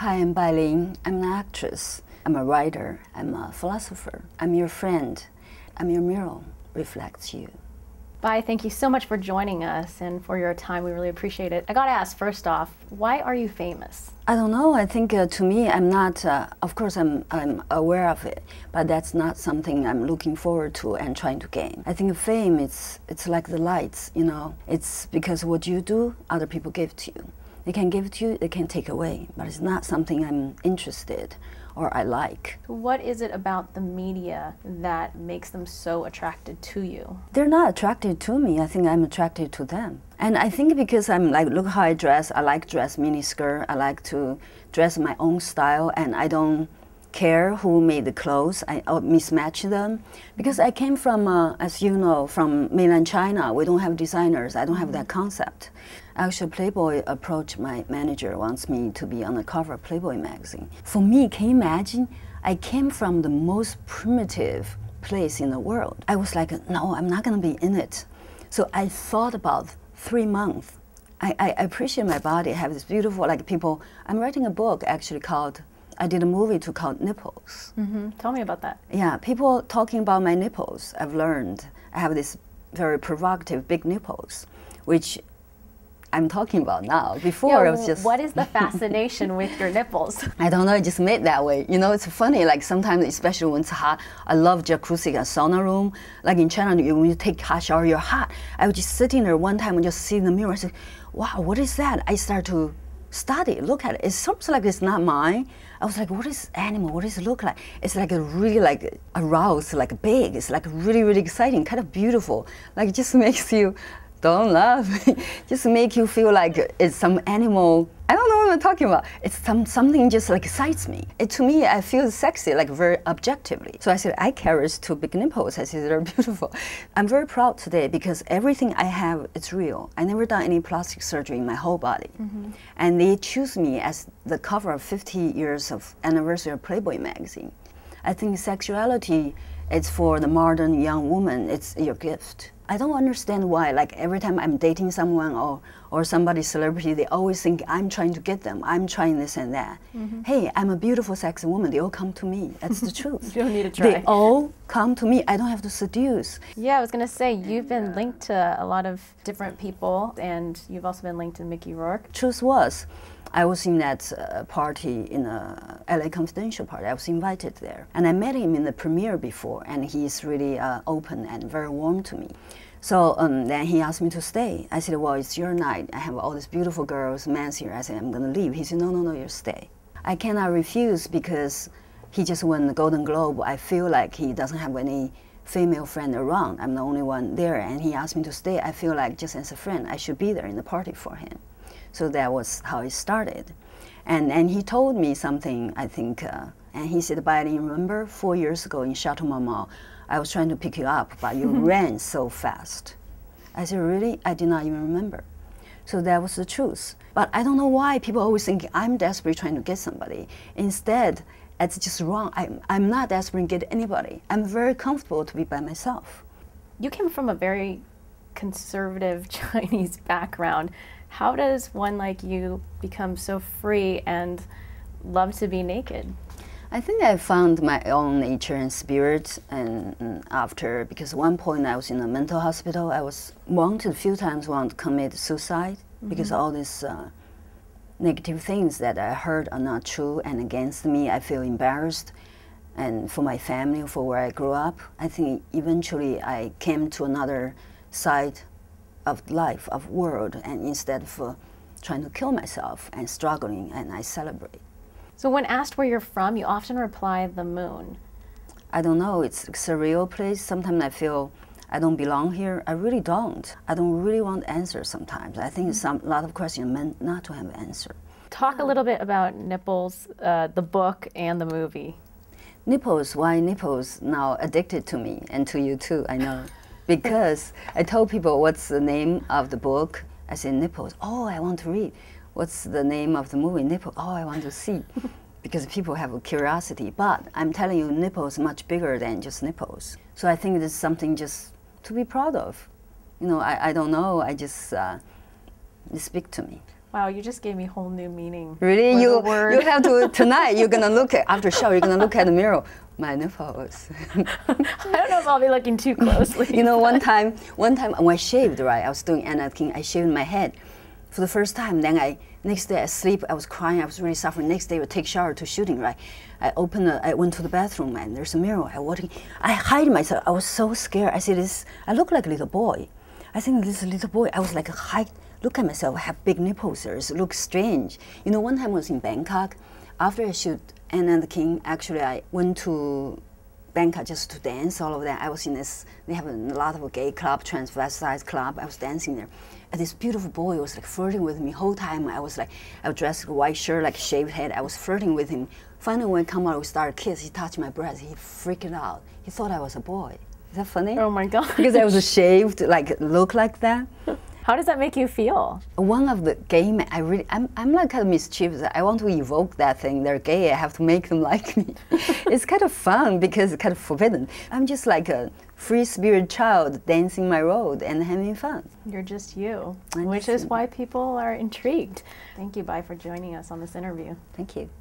Hi, I'm Bai Ling. I'm an actress. I'm a writer. I'm a philosopher. I'm your friend. I'm your mirror, reflects you. Bai, thank you so much for joining us and for your time. We really appreciate it. I gotta ask, first off, why are you famous? I don't know. I think to me, I'm not, of course, I'm aware of it, but that's not something I'm looking forward to and trying to gain. I think fame, it's like the lights, you know. It's because what you do, other people give to you. They can give it to you, they can take away, but it's not something I'm interested or I like. What is it about the media that makes them so attracted to you? They're not attracted to me. I think I'm attracted to them. And I think because I'm like, look how I dress. I like dress miniskirt. I like to dress my own style, and I don't care who made the clothes. I mismatch them. Because I came from, as you know, from mainland China. We don't have designers. I don't have that concept. Actually, Playboy approached my manager, wants me to be on the cover of Playboy magazine. For me, can you imagine? I came from the most primitive place in the world. I was like, no, I'm not going to be in it. So I thought about 3 months. I appreciate my body. I have this beautiful, like people, I'm writing a book actually called, I did a movie called Nipples. Tell me about that. Yeah, people talking about my nipples. I've learned I have this very provocative big nipples, which I'm talking about now. Before it was just... What is the fascination with your nipples? I don't know, it just made that way. You know, it's funny, like sometimes, especially when it's hot, I love jacuzzi and sauna room. Like in China, when you take hot shower, you're hot. I was just sitting there one time and just see in the mirror, I said, wow, what is that? I start to study, look at it. It seems like it's not mine. I was like, what is this animal? What does it look like? It's like a really like aroused, like big. It's like really, really exciting, kind of beautiful. Like it just makes you, don't laugh, just make you feel like it's some animal. I don't know what I'm talking about. It's something just like excites me. To me, I feel sexy, like very objectively. So I said, I carry 2 big nipples. I said, they're beautiful. I'm very proud today because everything I have, it's real. I never done any plastic surgery in my whole body. And they choose me as the cover of 50 years of anniversary of Playboy magazine. I think sexuality, it's for the modern young woman, it's your gift. I don't understand why, like every time I'm dating someone or somebody celebrity, they always think I'm trying to get them, I'm trying this and that. Hey, I'm a beautiful, sexy woman, they all come to me. That's the truth. You don't need to try. They all come to me, I don't have to seduce. Yeah, I was gonna say, you've been linked to a lot of different people, and you've also been linked to Mickey Rourke. Truth was, I was in that party, in a LA Confidential party. I was invited there. And I met him in the premiere before, and he's really open and very warm to me. So then he asked me to stay. I said, well, it's your night. I have all these beautiful girls, men here. I said, I'm going to leave. He said, no, no, no, you stay. I cannot refuse because he just won the Golden Globe. I feel like he doesn't have any female friend around. I'm the only one there, and he asked me to stay. I feel like just as a friend, I should be there in the party for him. So that was how it started. And he told me something, I think, and he said, Bai Ling, remember 4 years ago in Chateau Marmont, I was trying to pick you up, but you ran so fast. I said, really? I did not even remember. So that was the truth. But I don't know why people always think I'm desperately trying to get somebody. Instead, it's just wrong. I'm not desperate to get anybody. I'm very comfortable to be by myself. You came from a very conservative Chinese background. How does one like you become so free and love to be naked? I think I found my own nature and spirit, and after, because at one point I was in a mental hospital, I was a few times want to commit suicide because all these negative things that I heard are not true and against me. I feel embarrassed, and for my family, for where I grew up. I think eventually I came to another side of life, of world, and instead of trying to kill myself and struggling, and I celebrate. So when asked where you're from, you often reply, the moon. I don't know, it's a surreal place. Sometimes I feel I don't belong here. I really don't. I don't really want answers sometimes. I think a lot of questions are meant not to have an answer. Talk a little bit about Nipples, the book and the movie. Nipples, why Nipples now addicted to me, and to you too, I know. Because I told people what's the name of the book. I said Nipples, oh, I want to read. What's the name of the movie? Nipple, oh, I want to see. Because people have a curiosity. But I'm telling you, nipples much bigger than just nipples. So I think this is something just to be proud of. You know, I don't know, I just, it speaks to me. Wow, you just gave me whole new meaning. Really, you have to tonight. You're gonna look at after show. You're gonna look at the mirror. My nipples. I don't know if I'll be looking too closely. You know, one time when I shaved, right? I was doing Anna King. I shaved my head for the first time. Then next day I sleep. I was crying. I was really suffering. Next day I would take shower to shooting, right? I went to the bathroom and there's a mirror. I hide myself. I was so scared. I said, I look like a little boy. I think this little boy. I was like look at myself. I have big nipples. It looks strange. You know, one time I was in Bangkok. After I shoot Anne and the King, actually I went to Bangkok just to dance, all of that. I was in this, they have a lot of gay club, transvestite club. I was dancing there. And this beautiful boy was like flirting with me whole time. I was dressed in a white shirt, like shaved head. I was flirting with him. Finally, when I come out, we started kiss. He touched my breast. He freaked out. He thought I was a boy. Is that funny? Oh my God. Because I was shaved, look like that. How does that make you feel? One of the gay men, I'm like kind of mischievous. I want to evoke that thing. They're gay. I have to make them like me. It's kind of fun because it's kind of forbidden. I'm just like a free spirit child dancing my road and having fun. You're just you, which is why people are intrigued. Thank you, Bai, for joining us on this interview. Thank you.